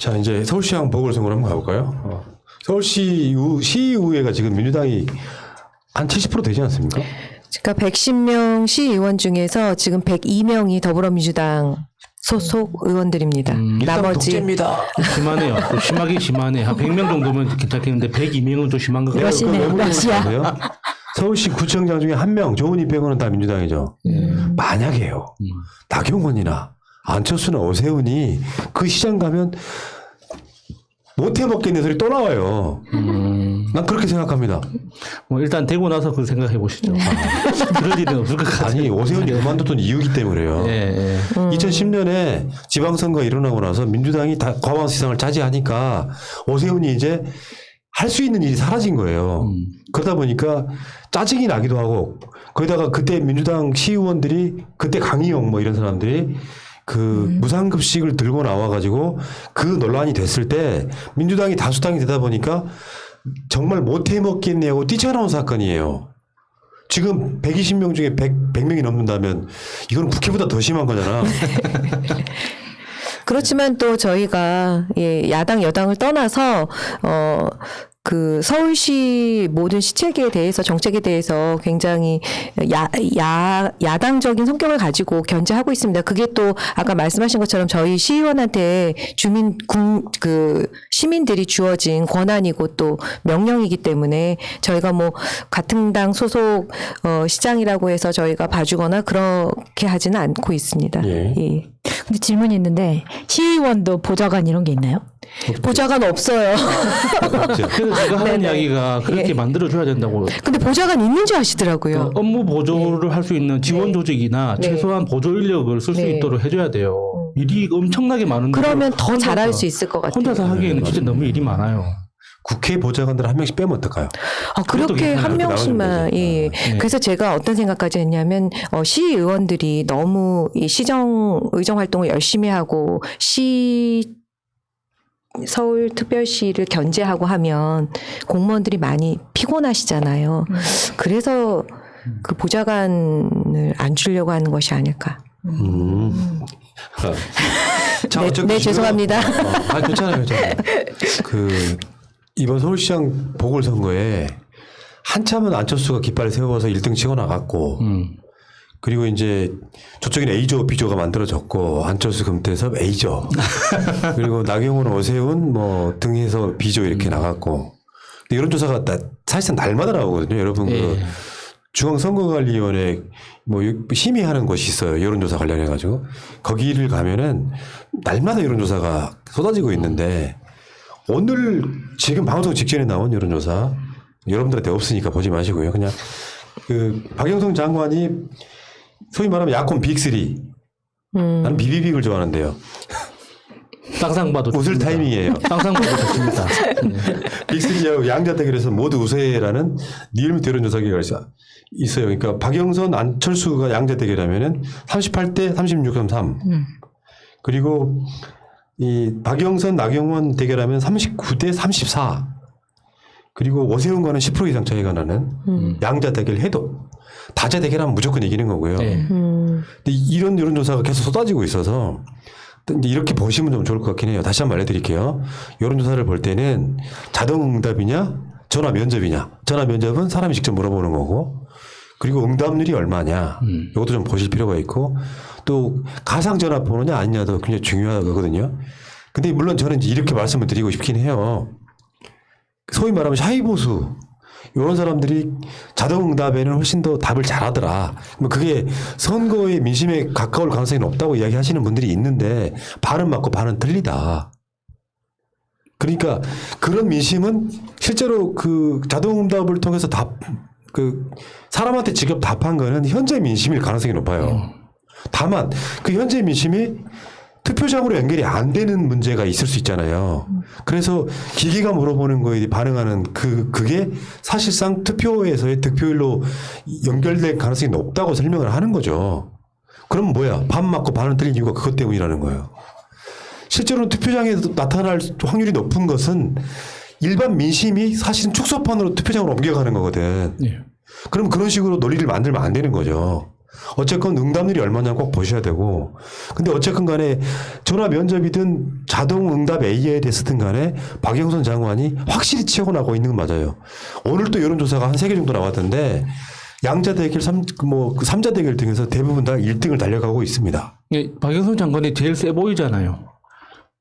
자, 이제 서울시장 보궐선거로 한번 가볼까요? 시의회가 지금 민주당이 한 70% 되지 않습니까? 그러니까 110명 시의원 중에서 지금 102명이 더불어민주당 소속 의원들입니다. 나머지 독재입니다. 심하네요. 심하게 심하네. 한 100명 정도면 괜찮겠는데 102명은 좀 심한 것 같아요. 러시아. 서울시 구청장 중에 한 명, 조은희 빼고는 다 민주당이죠. 만약에요. 나경원이나 안철수나 오세훈이 그 시장 가면 못해 먹겠네 소리 또 나와요. 난 그렇게 생각합니다. 뭐 일단 되고 나서 그걸 생각해 보시죠. 그럴 일은 없을 것 같아요. 아니 오세훈이 그만뒀던 이유기 때문에요. 예. 2010년에 지방선거 일어나고 나서 민주당이 다 과반수상을 차지하니까 오세훈이 이제 할 수 있는 일이 사라진 거예요. 그러다 보니까 짜증이 나기도 하고 거기다가 그때 민주당 시의원들이 그때 강희영 뭐 이런 사람들이 그 무상급식을 들고 나와가지고 그 논란이 됐을 때 민주당이 다수당이 되다 보니까 정말 못해 먹겠냐고 뛰쳐나온 사건이에요. 지금 120명 중에 100명이 넘는다면 이건 국회보다 더 심한 거잖아. 그렇지만 또 저희가 야당 여당을 떠나서 그 서울시 모든 시책에 대해서 정책에 대해서 굉장히 야당적인 성격을 가지고 견제하고 있습니다. 그게 또 아까 말씀하신 것처럼 저희 시의원한테 시민들이 주어진 권한이고 또 명령이기 때문에 저희가 뭐 같은 당 소속 시장이라고 해서 저희가 봐주거나 그렇게 하지는 않고 있습니다. 예. 예. 근데 질문이 있는데 시의원도 보좌관 이런 게 있나요? 보좌관 없어요. 그래서 제가 하는 네네. 이야기가 그렇게 예. 만들어줘야 된다고. 근데 보좌관 있는 줄 아시더라고요. 업무 보조를 할 수 있는 지원 조직이나 네. 최소한 보조 인력을 쓸 수 네. 있도록 해줘야 돼요. 일이 엄청나게 많은데 그러면 더 잘할 수 있을 것 같아요. 혼자서 하기에는 진짜 너무 일이 많아요. 국회 보좌관들 한 명씩 빼면 어떨까요? 그것도 그렇게 한 그렇게 명씩만 나오는 거죠. 예. 네. 그래서 제가 어떤 생각까지 했냐면 시의원들이 너무 이 의정 활동을 열심히 하고 서울특별시를 견제하고 하면 공무원들이 많이 피곤하시잖아요. 그래서 그 보좌관을 안 주려고 하는 것이 아닐까. 자, 네, 어쨌든 네, 지금- 죄송합니다. 괜찮아요. 그 이번 서울시장 보궐선거에 한참은 안철수가 깃발을 세워서 1등 치고 나갔고 그리고 이제 저쪽에는 A조, B조가 만들어졌고 안철수 금태섭 A조 그리고 나경원, 오세훈 뭐 등해서 B조 이렇게 나갔고 근데 여론조사가 사실상 날마다 나오거든요. 여러분 그 중앙선거관리위원회 뭐 심의하는 곳이 있어요. 여론조사 관련해가지고 거기를 가면은 날마다 여론조사가 쏟아지고 있는데 오늘 지금 방송 직전에 나온 여론조사 여러분들한테 없으니까 보지 마시고요. 그냥 그 박영선 장관이 소위 말하면 야권 빅3 나는 비비빅을 좋아하는데요. 땅상 봐도 웃을 좋습니다. 타이밍이에요. 땅상 봐도 좋습니다. 빅3하고 양자 대결에서 모두 우세라는 리얼미터 여론조사기가 있어요. 그러니까 박영선, 안철수가 양자 대결하면은 38대 36.3. 그리고 이 박영선, 나경원 대결하면 39대 34. 그리고 오세훈과는 10% 이상 차이가 나는 양자 대결 해도 다자 대결하면 무조건 이기는 거고요. 네. 근데 이런 여론조사가 계속 쏟아지고 있어서 이제 이렇게 보시면 좀 좋을 것 같긴 해요. 다시 한번 알려드릴게요. 여론조사를 볼 때는 자동응답이냐 전화 면접이냐. 전화 면접은 사람이 직접 물어보는 거고 그리고 응답률이 얼마냐. 이것도 좀 보실 필요가 있고 또 가상전화번호냐 아니냐도 굉장히 중요하거든요. 근데 물론 저는 이제 이렇게 말씀을 드리고 싶긴 해요. 소위 말하면 샤이보수 이런 사람들이 자동응답에는 훨씬 더 답을 잘하더라. 뭐 그게 선거의 민심에 가까울 가능성이 높다고 이야기하시는 분들이 있는데 반은 맞고 반은 틀리다. 그러니까 그런 민심은 실제로 그 자동응답을 통해서 사람한테 직접 답한 거는 현재 민심일 가능성이 높아요. 다만 그 현재 민심이 투표장으로 연결이 안 되는 문제가 있을 수 있잖아요. 그래서 기계가 물어보는 거에 반응하는 그게 사실상 투표에서의 득표율로 연결될 가능성이 높다고 설명을 하는 거죠. 그럼 뭐야? 반 맞고 반은 틀린 이유가 그것 때문이라는 거예요. 실제로는 투표장에 나타날 확률이 높은 것은 일반 민심이 사실은 축소판으로 투표장으로 옮겨가는 거거든. 네. 그럼 그런 식으로 논리를 만들면 안 되는 거죠. 어쨌건 응답률이 얼마냐 꼭 보셔야 되고. 근데 어쨌건 간에 전화 면접이든 자동 응답 AI에 됐든 간에 박영선 장관이 확실히 치고 나고 있는 건 맞아요. 오늘 또 여론조사가 한 3개 정도 나왔던데 양자 대결, 삼자 대결 등에서 대부분 다 1등을 달려가고 있습니다. 박영선 장관이 제일 세 보이잖아요.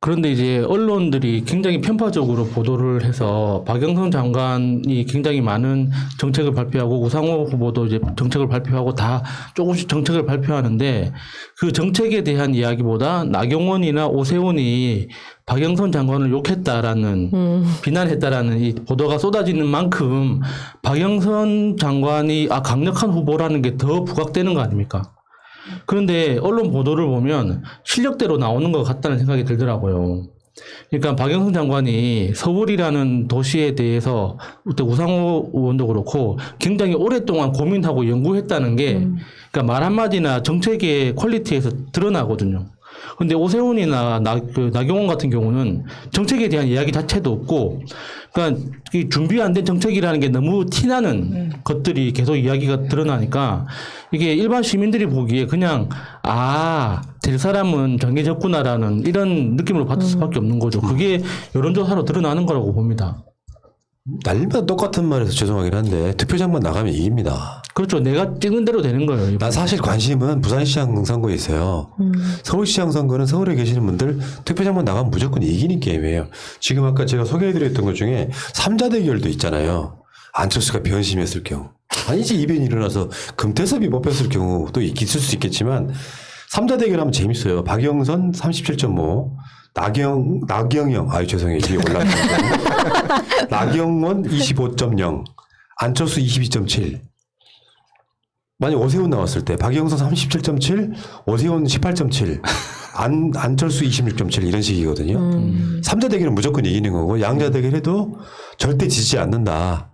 그런데 이제 언론들이 굉장히 편파적으로 보도를 해서 박영선 장관이 굉장히 많은 정책을 발표하고 우상호 후보도 이제 정책을 발표하고 다 조금씩 정책을 발표하는데 그 정책에 대한 이야기보다 나경원이나 오세훈이 박영선 장관을 욕했다라는 비난했다라는 이 보도가 쏟아지는 만큼 박영선 장관이 강력한 후보라는 게 더 부각되는 거 아닙니까? 그런데 언론 보도를 보면 실력대로 나오는 것 같다는 생각이 들더라고요. 그러니까 박영선 장관이 서울이라는 도시에 대해서 그때 우상호 의원도 그렇고 굉장히 오랫동안 고민하고 연구했다는 게 그러니까 말 한마디나 정책의 퀄리티에서 드러나거든요. 근데 오세훈이나 나경원 같은 경우는 정책에 대한 이야기 자체도 없고, 그러니까 이 준비 안 된 정책이라는 게 너무 티나는 것들이 계속 이야기가 드러나니까 이게 일반 시민들이 보기에 그냥 될 사람은 정해졌구나라는 이런 느낌으로 받을 수밖에 없는 거죠. 그게 여론조사로 드러나는 거라고 봅니다. 날마다 똑같은 말해서 죄송하긴 한데 투표장만 나가면 이깁니다. 그렇죠. 내가 찍는 대로 되는 거예요. 난 사실 관심은 부산시장 선거에 있어요. 서울시장 선거는 서울에 계시는 분들 투표장만 나가면 무조건 이기는 게임이에요. 지금 아까 제가 소개해드렸던 것 중에 3자 대결도 있잖아요. 안철수가 변심했을 경우. 아니지 이변이 일어나서 금태섭이 뽑혔을 경우도 있을 수 있겠지만 3자 대결하면 재밌어요. 박영선 37.5, 나경영, 죄송해요. 이게 올라갔어요. 나경원 25.0, 안철수 22.7. 만약 오세훈 나왔을 때 박영선 37.7, 오세훈 18.7, 안철수 26.7 이런 식이거든요. 3자 대결은 무조건 이기는 거고 양자 대결해도 절대 지지 않는다.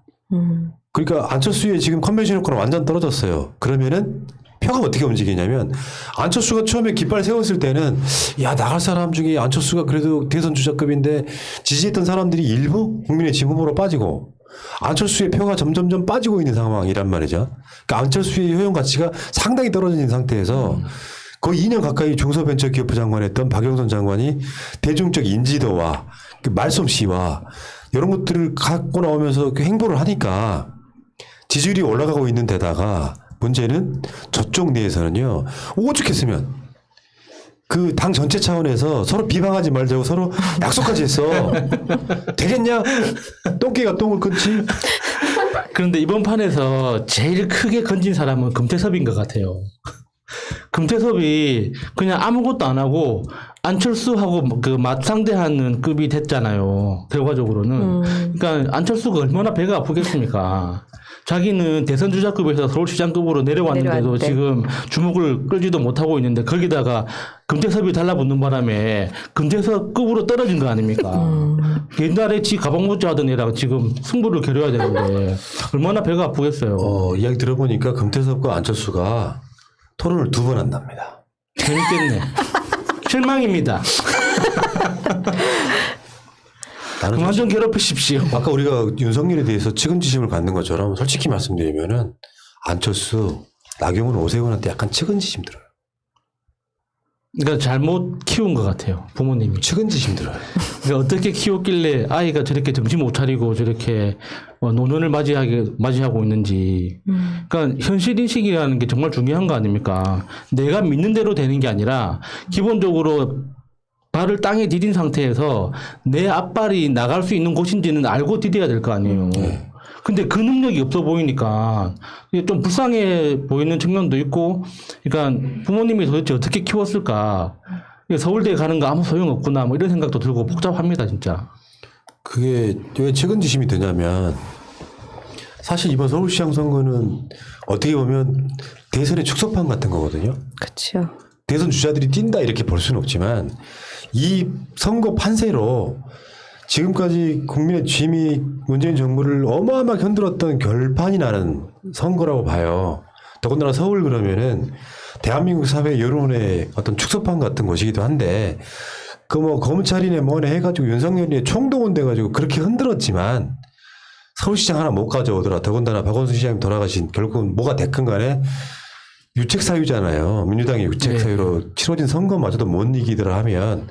그러니까 안철수의 지금 컨벤션 효과는 완전 떨어졌어요. 그러면은 표가 어떻게 움직이냐면 안철수가 처음에 깃발 세웠을 때는 나갈 사람 중에 안철수가 그래도 대선 주자급인데 지지했던 사람들이 일부 국민의힘 후보로 빠지고 안철수의 표가 점점점 빠지고 있는 상황이란 말이죠. 그러니까 안철수의 효용 가치가 상당히 떨어진 상태에서 거의 2년 가까이 중소벤처기업부 장관했던 박영선 장관이 대중적 인지도와 그 말솜씨와 이런 것들을 갖고 나오면서 그 행보를 하니까 지지율이 올라가고 있는 데다가 문제는 저쪽 내에서는요 오죽했으면 그 당 전체 차원에서 서로 비방하지 말자고 서로 약속까지 했어. 되겠냐? 똥개가 똥을 끊지? 그런데 이번 판에서 제일 크게 건진 사람은 금태섭인 것 같아요. 금태섭이 그냥 아무것도 안 하고 안철수하고 그 맞상대하는 급이 됐잖아요. 결과적으로는. 그러니까 안철수가 얼마나 배가 아프겠습니까? 자기는 대선 주자급에서 서울시장급으로 내려왔는데도 내려왔는데. 지금 주목을 끌지도 못하고 있는데 거기다가 금태섭이 달라붙는 바람에 금태섭급으로 떨어진 거 아닙니까? 옛날에 지 가방모자 하던 애랑 지금 승부를 겨뤄야 되는데 얼마나 배가 아프겠어요. 이야기 들어보니까 금태섭과 안철수가 토론을 2번 한답니다. 재밌겠네. 실망입니다. 그만 좀 괴롭히십시오. 아까 우리가 윤석열에 대해서 측은지심을 갖는 것처럼 솔직히 말씀드리면은 안철수, 나경원, 오세훈한테 약간 측은지심 들어요. 그러니까 잘못 키운 것 같아요. 부모님이. 측은지심 들어요. 그러니까 어떻게 키웠길래 아이가 저렇게 정신 못 차리고 저렇게 노년을 맞이하고 있는지. 그러니까 현실인식이라는 게 정말 중요한 거 아닙니까? 내가 믿는 대로 되는 게 아니라 기본적으로 발을 땅에 디딘 상태에서 내 앞발이 나갈 수 있는 곳인지는 알고 디뎌야 될 거 아니에요. 근데 그 능력이 없어 보이니까 좀 불쌍해 보이는 측면도 있고, 그러니까 부모님이 도대체 어떻게 키웠을까? 서울대에 가는 거 아무 소용없구나, 뭐 이런 생각도 들고 복잡합니다, 진짜. 그게 왜 측은지심이 드냐면 사실 이번 서울시장 선거는 어떻게 보면 대선의 축소판 같은 거거든요. 그렇죠. 대선 주자들이 뛴다 이렇게 볼 수는 없지만 이 선거 판세로 지금까지 국민의 취임이 문재인 정부를 어마어마하게 흔들었던 결판이 나는 선거라고 봐요. 더군다나 서울 그러면은 대한민국 사회 여론의 어떤 축소판 같은 곳이기도 한데 그 뭐 검찰이네 뭐네 해가지고 윤석열이 총동원 돼가지고 그렇게 흔들었지만 서울시장 하나 못 가져오더라. 더군다나 박원순 시장님 돌아가신 결국은 뭐가 됐건 간에 유책 사유잖아요. 민주당이 유책 네. 사유로 치러진 선거마저도 못 이기더라 하면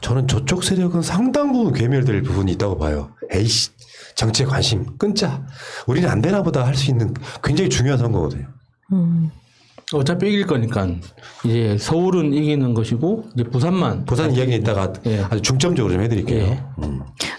저는 저쪽 세력은 상당 부분 괴멸될 부분이 있다고 봐요. 에이씨, 정치에 관심 끊자. 우리는 안 되나 보다 할 수 있는 굉장히 중요한 선거거든요. 어차피 이길 거니까 이제 서울은 이기는 것이고 이제 부산만 부산 이야기 있다가 예. 아주 중점적으로 좀 해드릴게요. 예.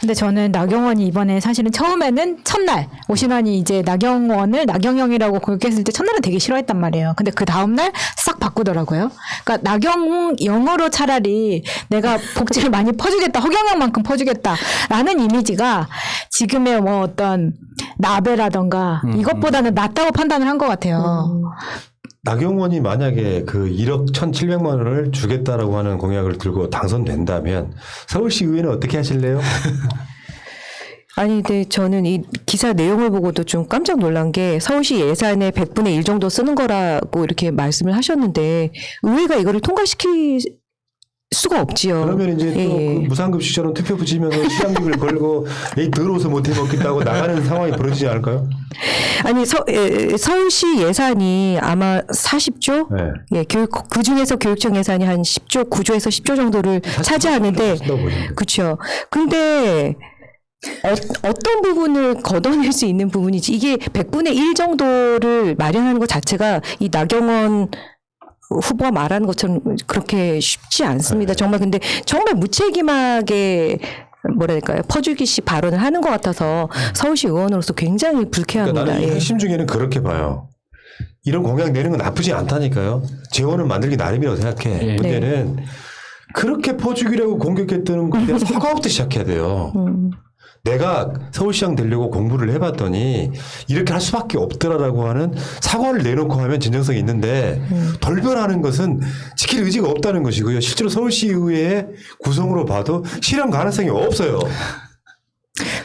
근데 저는 나경원이 이번에 사실은 처음에는 첫날 오신환이 이제 나경원을 나경영이라고 공격했을 때 첫날은 되게 싫어했단 말이에요. 근데 그 다음날 싹 바꾸더라고요. 그러니까 나경영으로 차라리 내가 복지를 많이 퍼주겠다, 허경영만큼 퍼주겠다라는 이미지가 지금의 뭐 어떤 나베라던가 이것보다는 낫다고 판단을 한 것 같아요. 나경원이 만약에 그 1억 1,700만 원을 주겠다라고 하는 공약을 들고 당선된다면 서울시 의회는 어떻게 하실래요? 아니, 근데 저는 이 기사 내용을 보고도 좀 깜짝 놀란 게 서울시 예산의 100분의 1 정도 쓰는 거라고 이렇게 말씀을 하셨는데 의회가 이거를 통과시킬 수가 없지요. 그러면 이제 또 예. 그 무상급식처럼 투표 붙이면서 시장비를 걸고 에이 더러워서 못해 먹겠다고 나가는 상황이 벌어지지 않을까요? 아니 서울시 예산이 아마 40조, 네. 예, 그 중에서 교육청 예산이 한 10조, 9조에서 10조 정도를 차지하는데, 그렇죠. 근데 어떤 부분을 걷어낼 수 있는 부분이지 이게 100분의 1 정도를 마련하는 것 자체가 이 나경원 후보가 말하는 것처럼 그렇게 쉽지 않습니다. 정말 근데 정말 무책임하게 뭐랄까요 퍼주기식 발언을 하는 것 같아서 서울시 의원으로서 굉장히 불쾌합니다. 그러니까 나는 이 예. 핵심 중에는 그렇게 봐요. 이런 공약 내는 건 나쁘지 않다니까요. 재원은 만들기 나름이라고 생각해. 네. 문제는 그렇게 퍼주기라고 공격했던 것에 사과부터 시작해야 돼요. 내가 서울시장 되려고 공부를 해봤더니 이렇게 할 수밖에 없더라라고 하는 사과를 내놓고 하면 진정성이 있는데 돌변하는 것은 지킬 의지가 없다는 것이고요. 실제로 서울시의회 구성으로 봐도 실현 가능성이 없어요.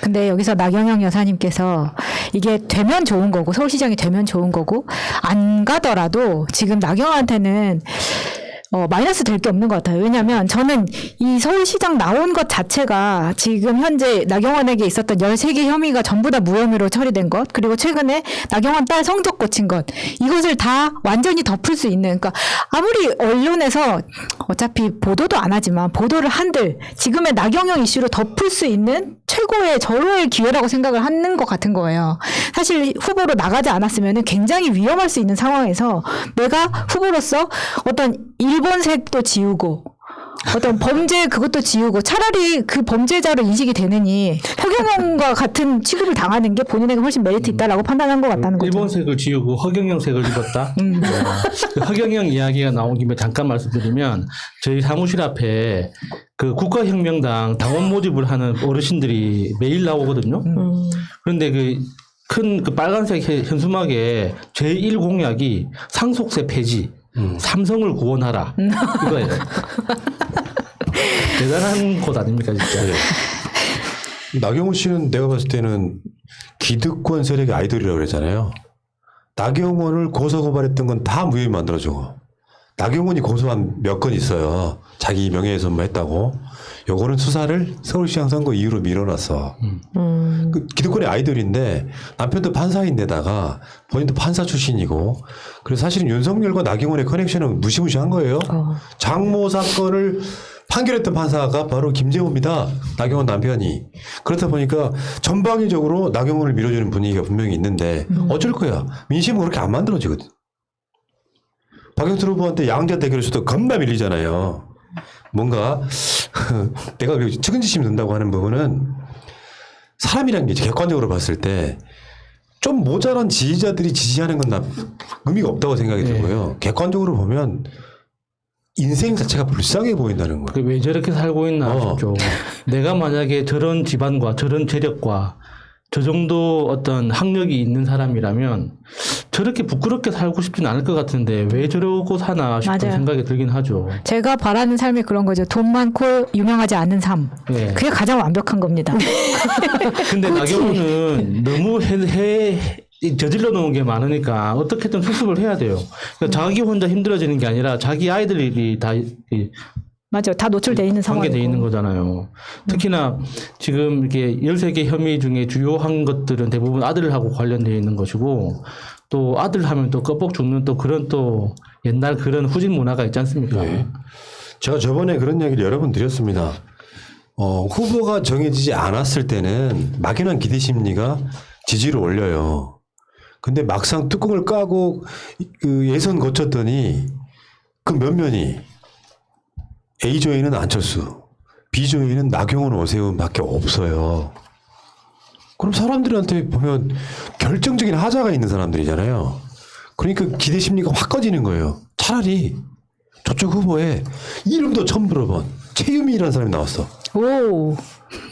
근데 여기서 나경영 여사님께서 이게 되면 좋은 거고 서울시장이 되면 좋은 거고 안 가더라도 지금 나경원한테는 마이너스 될 게 없는 것 같아요. 왜냐하면 저는 이 서울시장 나온 것 자체가 지금 현재 나경원에게 있었던 13개 혐의가 전부 다 무혐의로 처리된 것, 그리고 최근에 나경원 딸 성적 고친 것, 이것을 다 완전히 덮을 수 있는, 그러니까 아무리 언론에서 어차피 보도도 안 하지만 보도를 한들 지금의 나경원 이슈로 덮을 수 있는 최고의 절호의 기회라고 생각을 하는 것 같은 거예요. 사실 후보로 나가지 않았으면 굉장히 위험할 수 있는 상황에서 내가 후보로서 어떤 일본색도 지우고 어떤 범죄 그것도 지우고 차라리 그 범죄자로 인식이 되느니 허경영과 같은 취급을 당하는 게 본인에게 훨씬 메리트 있다라고 판단한 것 같다는 거죠. 일본색을 지우고 허경영색을 입었다. 그 허경영 이야기가 나온 김에 잠깐 말씀드리면 저희 사무실 앞에 그 국가혁명당 당원 모집을 하는 어르신들이 매일 나오거든요. 그런데 그 큰 그 빨간색 현수막에 제1 공약이 상속세 폐지, 삼성을 구원하라 이거예요. 대단한 곳 아닙니까 진짜. 네. 나경원 씨는 내가 봤을 때는 기득권 세력의 아이돌이라고 그랬잖아요. 나경원을 고소고발했던 건 다 무혐의 만들어주고 나경원이 고소한 몇 건 있어요. 자기 명예훼손만 했다고. 요거는 수사를 서울시장 선거 이후로 밀어놨어. 그 기득권의 아이돌인데 남편도 판사인데다가 본인도 판사 출신이고 그래서 사실은 윤석열과 나경원의 커넥션은 무시무시한 거예요. 장모 사건을 판결했던 판사가 바로 김재호입니다. 나경원 남편이. 그렇다 보니까 전방위적으로 나경원을 밀어주는 분위기가 분명히 있는데 어쩔 거야. 민심은 그렇게 안 만들어지거든. 박영선 후보한테 양자 대결에서도 겁나 밀리잖아요. 뭔가 내가 측은지심이 든다고 하는 부분은 사람이라는 게 객관적으로 봤을 때 좀 모자란 지지자들이 지지하는 건 의미가 없다고 생각이 들고요. 객관적으로 보면 인생 자체가 불쌍해 보인다는 거예요. 왜 저렇게 살고 있나 싶죠. 내가 만약에 저런 집안과 저런 재력과 저 정도 어떤 학력이 있는 사람이라면 저렇게 부끄럽게 살고 싶지는 않을 것 같은데 왜 저러고 사나 싶은 맞아요. 생각이 들긴 하죠. 제가 바라는 삶이 그런 거죠. 돈 많고 유명하지 않은 삶. 예. 그게 가장 완벽한 겁니다. 근데 나경원은 너무 저질러 놓은 게 많으니까 어떻게든 수습을 해야 돼요. 그러니까 자기 혼자 힘들어지는 게 아니라 자기 아이들이 다 맞아요. 다 노출돼 있는 상황이고. 관계돼 있는 거잖아요. 특히나 지금 이렇게 13개 혐의 중에 주요한 것들은 대부분 아들하고 관련되어 있는 것이고 또 아들 하면 또 껍벅 죽는 또 그런 또 옛날 그런 후진 문화가 있지 않습니까? 네. 제가 저번에 그런 이야기를 여러 번 드렸습니다. 후보가 정해지지 않았을 때는 막연한 기대 심리가 지지를 올려요. 근데 막상 뚜껑을 까고 그 예선 거쳤더니 그 면면이 A조에는 안철수, B조에는 나경원, 오세훈밖에 없어요. 그럼 사람들한테 보면 결정적인 하자가 있는 사람들이잖아요. 그러니까 기대 심리가 확 꺼지는 거예요. 차라리 저쪽 후보에 이름도 처음 들어본 최유미라는 사람이 나왔어. 오.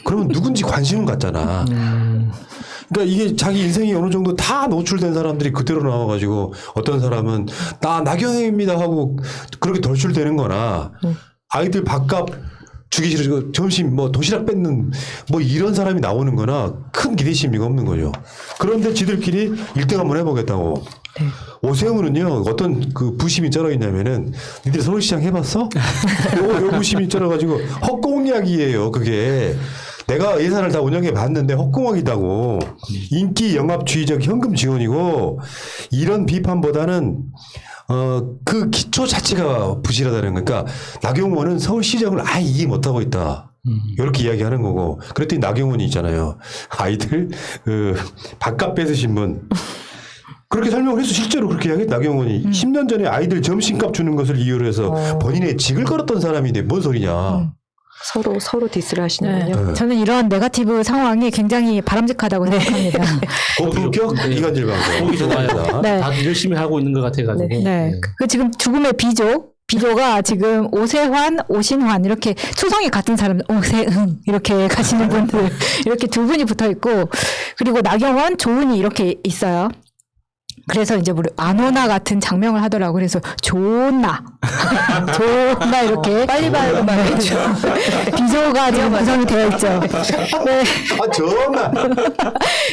그러면 누군지 관심은 갖잖아. 그러니까 이게 자기 인생이 어느 정도 다 노출된 사람들이 그대로 나와가지고 어떤 사람은 나 나경원입니다 하고 그렇게 돌출되는 거나 아이들 밥값 주기 싫어지고 점심 뭐 도시락 뺏는 뭐 이런 사람이 나오는 거나 큰 기대 심리가 없는 거죠. 그런데 지들끼리 1등 한번 해보겠다고. 네. 오세훈은요 어떤 그 부심이 쩔어 있냐면은 니들 서울시장 해봤어? 요 부심이 쩔어가지고 헛공약이에요 그게. 내가 예산을 다 운영해 봤는데 헛공약이다고. 인기 영합주의적 현금 지원이고 이런 비판보다는 그 기초 자체가 부실하다는 거니까 나경원은 서울시장을 아예 이해 못하고 있다. 이렇게 이야기하는 거고. 그랬더니 나경원이 있잖아요. 아이들 그 밥값 뺏으신 분. 그렇게 설명을 해서 실제로 그렇게 이야기했 나경원이 10년 전에 아이들 점심값 주는 것을 이유로 해서 본인의 직을 걸었던 사람인데 뭔 소리냐. 서로 디스를 하시는군요. 네. 저는 이런 네거티브 상황이 굉장히 바람직하다고 생각합니다. 고품격 이간질 방송. 보기 좋아요. 네. 다들 열심히 하고 있는 것 같아가지고. 네. 그 지금 죽음의 비조가 지금 오세환, 오신환 이렇게 초성이 같은 사람 오세흥 이렇게 가시는 분들 이렇게 두 분이 붙어 있고 그리고 나경원, 조은이 이렇게 있어요. 그래서 이제 우리 안오나 같은 장명을 하더라고. 그래서 좋나 이렇게 빨리 봐요 말이죠. 비조가 지금 구성이 되어 있죠. 네. 아 전화.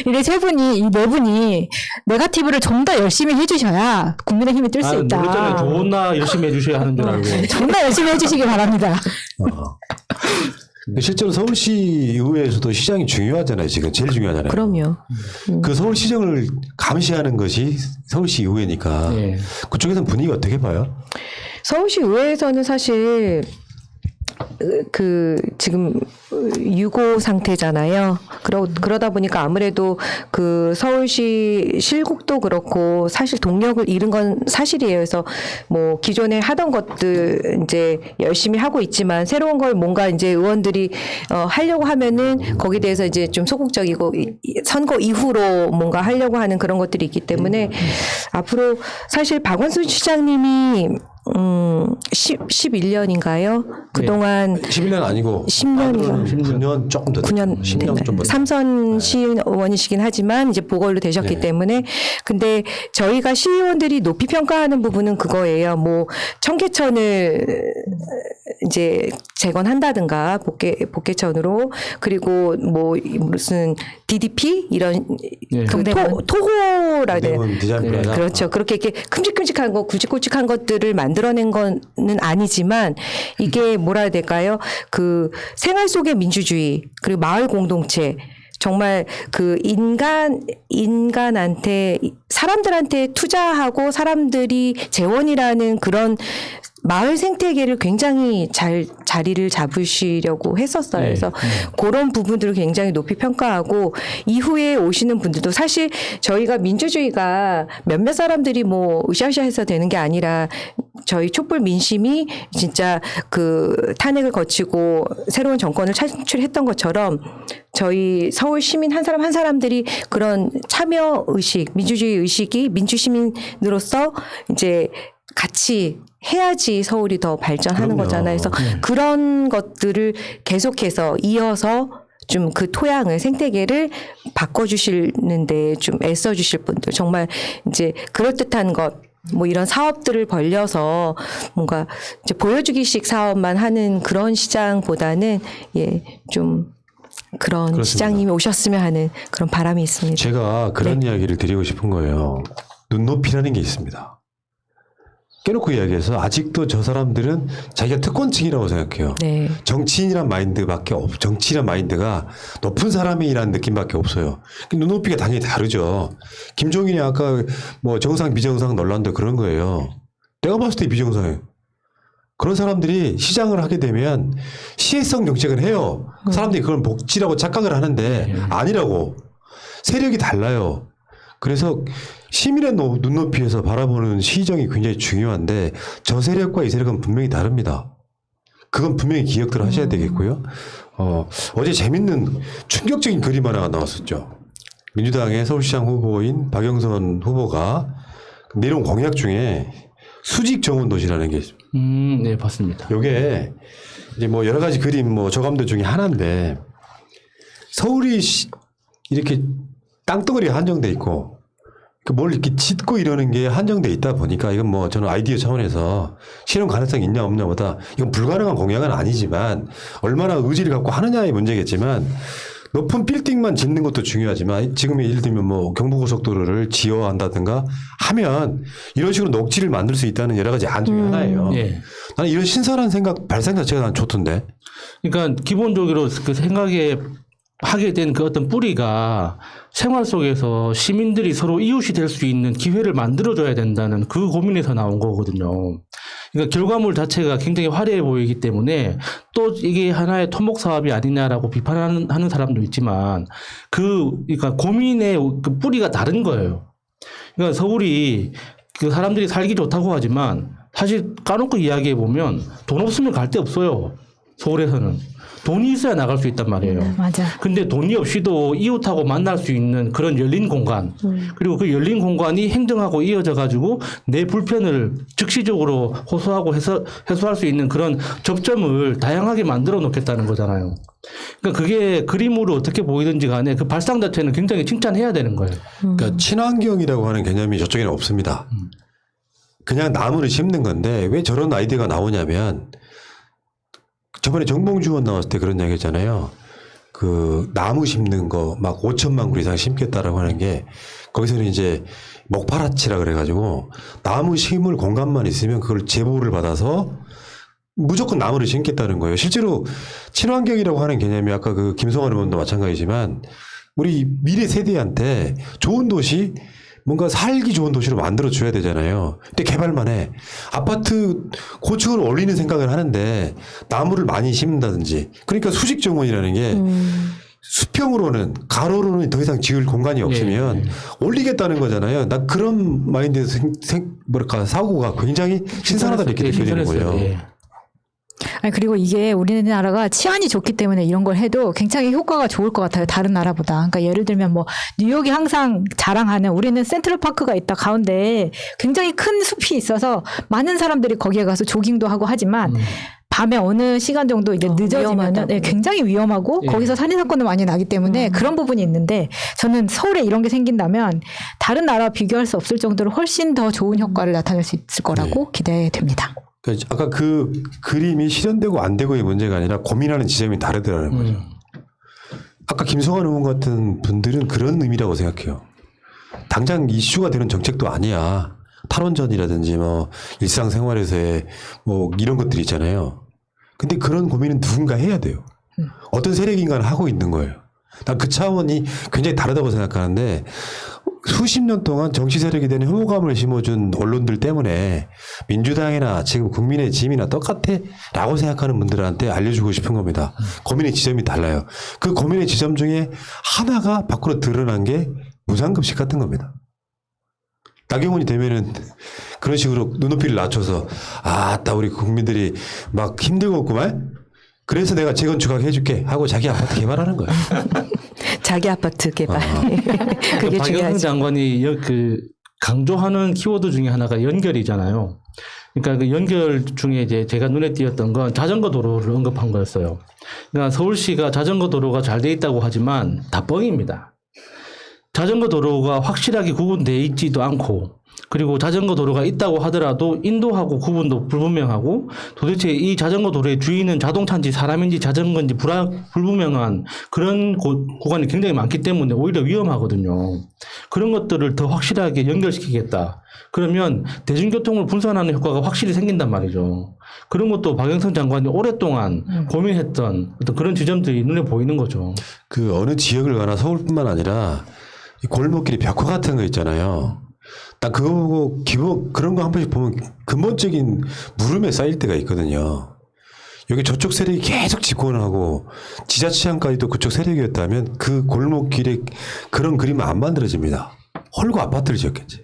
이래 세 분이 이 네 분이 네거티브를 좀 더 열심히 해주셔야 국민의힘이 뜰 수 있다. 놀랬잖아요. 좋나 열심히 해주셔야 하는 줄 알고. 정말 열심히 해주시기 바랍니다. 근데 실제로 서울시 의회에서도 시장이 중요하잖아요. 지금 제일 중요하잖아요. 그럼요. 그 서울시정을 감시하는 것이 서울시 의회니까 네. 그쪽에서는 분위기 어떻게 봐요? 서울시 의회에서는 사실 그 지금 유고 상태잖아요. 그러다 보니까 아무래도 그 서울시 실국도 그렇고 사실 동력을 잃은 건 사실이에요. 그래서 뭐 기존에 하던 것들 이제 열심히 하고 있지만 새로운 걸 뭔가 이제 의원들이 하려고 하면은 거기에 대해서 이제 좀 소극적이고 선거 이후로 뭔가 하려고 하는 그런 것들이 있기 때문에 앞으로 사실 박원순 시장님이 11년인가요? 그동안 11년 아니고 10년인가? 9년 조금 더 9년 10년 좀 더. 삼선 시의원이시긴 하지만 이제 보궐로 되셨기 네. 때문에 근데 저희가 시의원들이 높이 평가하는 부분은 그거예요. 뭐 청계천을 이제 재건한다든가 복개천으로 그리고 뭐 무슨 DDP 이런 네. 그 토호라 해야 대부분 디자인 플라자. 그렇죠. 그렇게 이렇게 큼직큼직한 거 굵직굵직한 것들을 만들어낸 거는 아니지만 이게 뭐라 해야 될까요? 그 생활 속의 민주주의 그리고 마을 공동체 정말 그 인간한테 사람들한테 투자하고 사람들이 재원이라는 그런 마을 생태계를 굉장히 잘 자리를 잡으시려고 했었어요. 그래서 그런 부분들을 굉장히 높이 평가하고 이후에 오시는 분들도 사실 저희가 민주주의가 몇몇 사람들이 뭐 으쌰으쌰해서 되는 게 아니라 저희 촛불 민심이 진짜 그 탄핵을 거치고 새로운 정권을 창출했던 것처럼 저희 서울 시민 한 사람 한 사람들이 그런 참여 의식, 민주주의 의식이 민주시민으로서 이제 같이 해야지 서울이 더 발전하는 그럼요. 거잖아요. 그래서 그런 것들을 계속해서 이어서 좀 그 토양을 생태계를 바꿔주시는데 좀 애써주실 분들 정말 이제 그럴듯한 것 뭐 이런 사업들을 벌려서 뭔가 이제 보여주기식 사업만 하는 그런 시장보다는 좀 그런 그렇습니다. 시장님이 오셨으면 하는 그런 바람이 있습니다. 제가 그런 이야기를 드리고 싶은 거예요. 눈높이라는 게 있습니다. 깨놓고 이야기해서 아직도 저 사람들은 자기가 특권층이라고 생각해요. 네. 정치인이란 정치인이란 마인드가 높은 사람이라는 느낌밖에 없어요. 눈높이가 당연히 다르죠. 김종인이 아까 뭐 정상 비정상 논란도 그런 거예요. 내가 봤을 때 비정상이에요. 그런 사람들이 시장을 하게 되면 시혜성 정책을 해요. 사람들이 그걸 복지라고 착각을 하는데 아니라고. 세력이 달라요. 그래서 시민의 눈높이에서 바라보는 시정이 굉장히 중요한데 저 세력과 이 세력은 분명히 다릅니다. 그건 분명히 기억들 하셔야 되겠고요. 어제 재밌는 충격적인 그림 하나가 나왔었죠. 민주당의 서울시장 후보인 박영선 후보가 내놓은 공약 중에 수직 정원 도시라는 게 있습니다. 네, 봤습니다. 요게 이제 뭐 여러 가지 그림 뭐 저감도 중에 하나인데 서울이 이렇게 땅덩어리가 한정돼 있고 뭘 이렇게 짓고 이러는 게 한정돼 있다 보니까 이건 뭐 저는 아이디어 차원에서 실현 가능성이 있냐 없냐보다 이건 불가능한 공약은 아니지만 얼마나 의지를 갖고 하느냐의 문제겠지만 높은 빌딩만 짓는 것도 중요하지만 지금 예를 들면 뭐 경부고속도로를 지어야 한다든가 하면 이런 식으로 녹지를 만들 수 있다는 여러 가지 안 중에 하나예요. 예. 나는 이런 신선한 발상 자체가 난 좋던데. 그러니까 기본적으로 그 생각에 하게 된 그 어떤 뿌리가 생활 속에서 시민들이 서로 이웃이 될 수 있는 기회를 만들어줘야 된다는 그 고민에서 나온 거거든요. 그러니까 결과물 자체가 굉장히 화려해 보이기 때문에 또 이게 하나의 토목 사업이 아니냐라고 비판하는 사람도 있지만 그러니까 고민의 그 뿌리가 다른 거예요. 그러니까 서울이 그 사람들이 살기 좋다고 하지만 사실 까놓고 이야기해 보면 돈 없으면 갈 데 없어요. 서울에서는. 돈이 있어야 나갈 수 있단 말이에요. 맞아. 근데 돈이 없이도 이웃하고 만날 수 있는 그런 열린 공간, 그리고 그 열린 공간이 행정하고 이어져 가지고 내 불편을 즉시적으로 호소하고 해소할 수 있는 그런 접점을 다양하게 만들어 놓겠다는 거잖아요. 그러니까 그게 그림으로 어떻게 보이든지 간에 그 발상 자체는 굉장히 칭찬해야 되는 거예요. 그러니까 친환경이라고 하는 개념이 저쪽에는 없습니다. 그냥 나무를 심는 건데 왜 저런 아이디어가 나오냐면 저번에 정봉주 의원 나왔을 때 그런 이야기 했잖아요. 그 나무 심는 거 막 5천만 그루 이상 심겠다라고 하는 게 거기서는 이제 목파라치라 그래가지고 나무 심을 공간만 있으면 그걸 제보를 받아서 무조건 나무를 심겠다는 거예요. 실제로 친환경이라고 하는 개념이 아까 그 김성환 의원도 마찬가지지만 우리 미래 세대한테 좋은 도시 뭔가 살기 좋은 도시로 만들어줘야 되잖아요. 근데 개발만 해. 아파트 고층을 올리는 생각을 하는데 나무를 많이 심는다든지. 그러니까 수직정원이라는 게 수평으로는 가로로는 더 이상 지을 공간이 없으면 올리겠다는 거잖아요. 나 그런 마인드에서 뭐랄까 사고가 굉장히 신선하다 이렇게 느껴지는 거예요. 예. 아니, 그리고 이게 우리나라가 치안이 좋기 때문에 이런 걸 해도 굉장히 효과가 좋을 것 같아요. 다른 나라보다. 그러니까 예를 들면 뭐 뉴욕이 항상 자랑하는 우리는 센트럴파크가 있다 가운데 굉장히 큰 숲이 있어서 많은 사람들이 거기에 가서 조깅도 하고 하지만 밤에 어느 시간 정도 이제 늦어지면 굉장히 위험하고 거기서 살인 사건도 많이 나기 때문에 그런 부분이 있는데 저는 서울에 이런 게 생긴다면 다른 나라와 비교할 수 없을 정도로 훨씬 더 좋은 효과를 나타낼 수 있을 거라고 기대됩니다. 그러니까 아까 그 그림이 실현되고 안 되고의 문제가 아니라 고민하는 지점이 다르더라는 거죠. 아까 김성환 의원 같은 분들은 그런 의미라고 생각해요. 당장 이슈가 되는 정책도 아니야. 탈원전이라든지 뭐 일상생활에서의 뭐 이런 것들이 있잖아요. 근데 그런 고민은 누군가 해야 돼요. 어떤 세력인가는 하고 있는 거예요. 난 그 차원이 굉장히 다르다고 생각하는데 수십 년 동안 정치 세력이 되는 혐오감을 심어준 언론들 때문에 민주당이나 지금 국민의 짐이나 똑같아 라고 생각하는 분들한테 알려주고 싶은 겁니다. 고민의 지점이 달라요. 그 고민의 지점 중에 하나가 밖으로 드러난 게 무상급식 같은 겁니다. 나경원이 되면은 그런 식으로 눈높이를 낮춰서 아따 우리 국민들이 막 힘들겠구만 그래서 내가 재건축하게 해줄게 하고 자기 아파트 개발하는 거야. 자기 아파트 개발. 그게 박영선 중요하죠. 장관이 그 강조하는 키워드 중에 하나가 연결이잖아요. 그러니까 그 연결 중에 이제 제가 눈에 띄었던 건 자전거 도로를 언급한 거였어요. 그러니까 서울시가 자전거 도로가 잘 돼 있다고 하지만 다 뻥입니다. 자전거 도로가 확실하게 구분되어 있지도 않고 그리고 자전거 도로가 있다고 하더라도 인도하고 구분도 불분명하고 도대체 이 자전거 도로의 주인은 자동차인지 사람인지 자전거인지 불분명한 그런 구간이 굉장히 많기 때문에 오히려 위험하거든요. 그런 것들을 더 확실하게 연결시키겠다. 그러면 대중교통을 분산하는 효과가 확실히 생긴단 말이죠. 그런 것도 박영선 장관이 오랫동안 고민했던 어떤 그런 지점들이 눈에 보이는 거죠. 그 어느 지역을 가나 서울뿐만 아니라 이 골목길에 벽화 같은 거 있잖아요. 딱 그거 보고 그런 거 한 번씩 보면 근본적인 물음에 쌓일 때가 있거든요. 여기 저쪽 세력이 계속 집권하고 지자체장까지도 그쪽 세력이었다면 그 골목길에 그런 그림은 안 만들어집니다. 홀고 아파트를 지었겠지.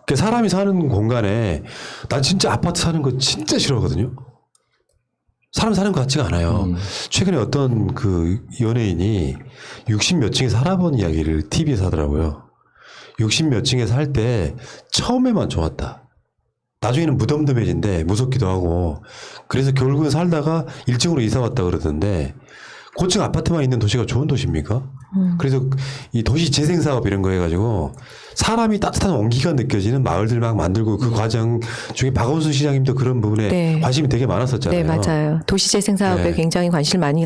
그 사람이 사는 공간에 난 진짜 아파트 사는 거 진짜 싫어하거든요. 사람 사는 것 같지가 않아요. 최근에 어떤 그 연예인이 60몇 층에 살아본 이야기를 TV에서 하더라고요. 60몇 층에 살 때 처음에만 좋았다. 나중에는 무덤덤해진데 무섭기도 하고 그래서 결국은 살다가 1층으로 이사 왔다 그러던데 고층 아파트만 있는 도시가 좋은 도시입니까? 그래서 이 도시 재생 사업 이런 거 해가지고 사람이 따뜻한 온기가 느껴지는 마을들 막 만들고 그 과정 중에 박원순 시장님도 그런 부분에 네. 관심이 되게 많았었잖아요. 네, 맞아요. 도시재생 사업에 네. 굉장히 관심을 많이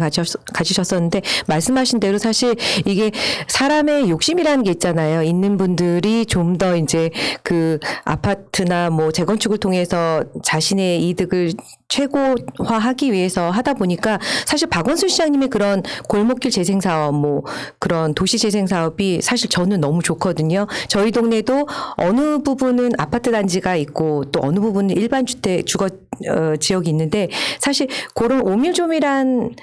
가지셨었는데 말씀하신 대로 사실 이게 사람의 욕심이라는 게 있잖아요. 있는 분들이 좀 더 이제 그 아파트나 뭐 재건축을 통해서 자신의 이득을 최고화하기 위해서 하다 보니까 사실 박원순 시장님의 그런 골목길 재생 사업 뭐 그런 도시 재생 사업이 사실 저는 너무 좋거든요. 저희 동네도 어느 부분은 아파트 단지가 있고 또 어느 부분은 일반 주거 지역이 있는데 사실 그런 오밀조밀한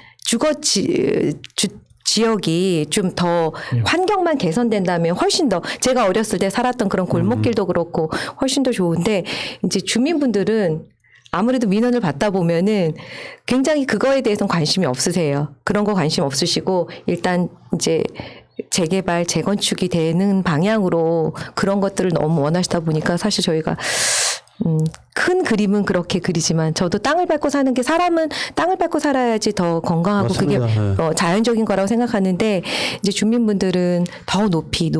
지역이 좀 더 환경만 개선된다면 훨씬 더 제가 어렸을 때 살았던 그런 골목길도 그렇고 훨씬 더 좋은데 이제 주민분들은 아무래도 민원을 받다 보면은 굉장히 그거에 대해서는 관심이 없으세요. 그런 거 관심 없으시고 일단 이제 재개발, 재건축이 되는 방향으로 그런 것들을 너무 원하시다 보니까 사실 저희가 큰 그림은 그렇게 그리지만 저도 땅을 밟고 사는 게 사람은 땅을 밟고 살아야지 더 건강하고 맞습니다. 그게 자연적인 거라고 생각하는데 이제 주민분들은 더 높이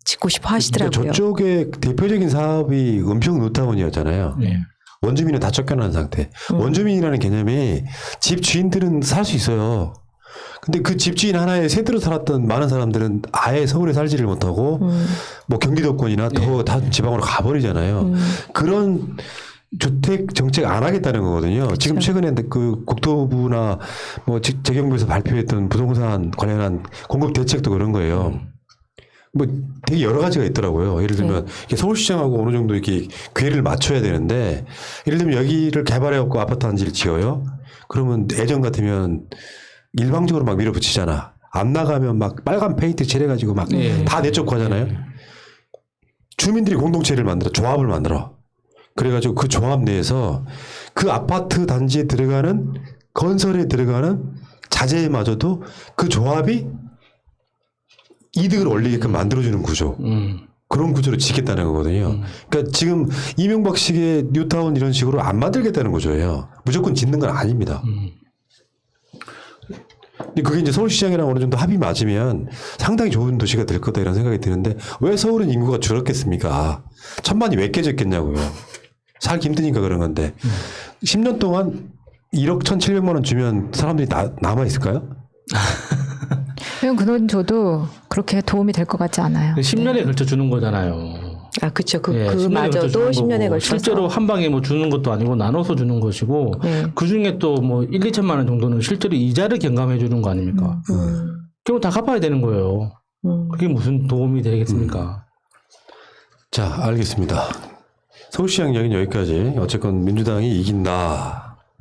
짓고 싶어 하시더라고요. 그러니까 저쪽에 대표적인 사업이 은평 노타운이었잖아요. 네. 원주민은 다 쫓겨난 상태. 원주민이라는 개념이 집 주인들은 살 수 있어요. 근데 그 집주인 하나에 세대로 살았던 많은 사람들은 아예 서울에 살지를 못하고 뭐 경기도권이나 더 다 지방으로 가버리잖아요. 그런 주택 정책 안 하겠다는 거거든요. 지금 최근에 그 국토부나 뭐 재경부에서 발표했던 부동산 관련한 공급 대책도 그런 거예요. 뭐 되게 여러 가지가 있더라고요. 예를 들면 이게 서울시장하고 어느 정도 이렇게 궤를 맞춰야 되는데 예를 들면 여기를 개발해갖고 아파트 단지를 지어요. 그러면 예전 같으면 일방적으로 막 밀어붙이잖아. 안 나가면 막 빨간 페인트 칠해가지고 막 다 내쫓고 하잖아요. 주민들이 공동체를 만들어 조합을 만들어. 그래가지고 그 조합 내에서 그 아파트 단지에 들어가는 건설에 들어가는 자재마저도 그 조합이 이득을 올리게끔 만들어주는 구조. 그런 구조로 짓겠다는 거거든요. 그러니까 지금 이명박식의 뉴타운 이런 식으로 안 만들겠다는 구조예요. 무조건 짓는 건 아닙니다. 근데 그게 이제 서울시장이랑 어느 정도 합이 맞으면 상당히 좋은 도시가 될 거다 이런 생각이 드는데 왜 서울은 인구가 줄었겠습니까? 천만이 왜 깨졌겠냐고요. 살기 힘드니까 그런 건데 10년 동안 1억 1,700만 원 주면 사람들이 남아 있을까요? 그럼 그 돈 줘도 그렇게 도움이 될 것 같지 않아요. 10년에 걸쳐 주는 거잖아요. 아, 그렇죠. 10년에 걸쳐 그마저도 주는 10년에 거고, 걸쳐서 실제로 한 방에 뭐 주는 것도 아니고 나눠서 주는 것이고 그 중에 또 뭐 1, 2천만 원 정도는 실제로 이자를 경감해 주는 거 아닙니까? 결국 다 갚아야 되는 거예요. 그게 무슨 도움이 되겠습니까? 자, 알겠습니다. 서울시장 이야기는 여기까지. 어쨌건 민주당이 이긴다.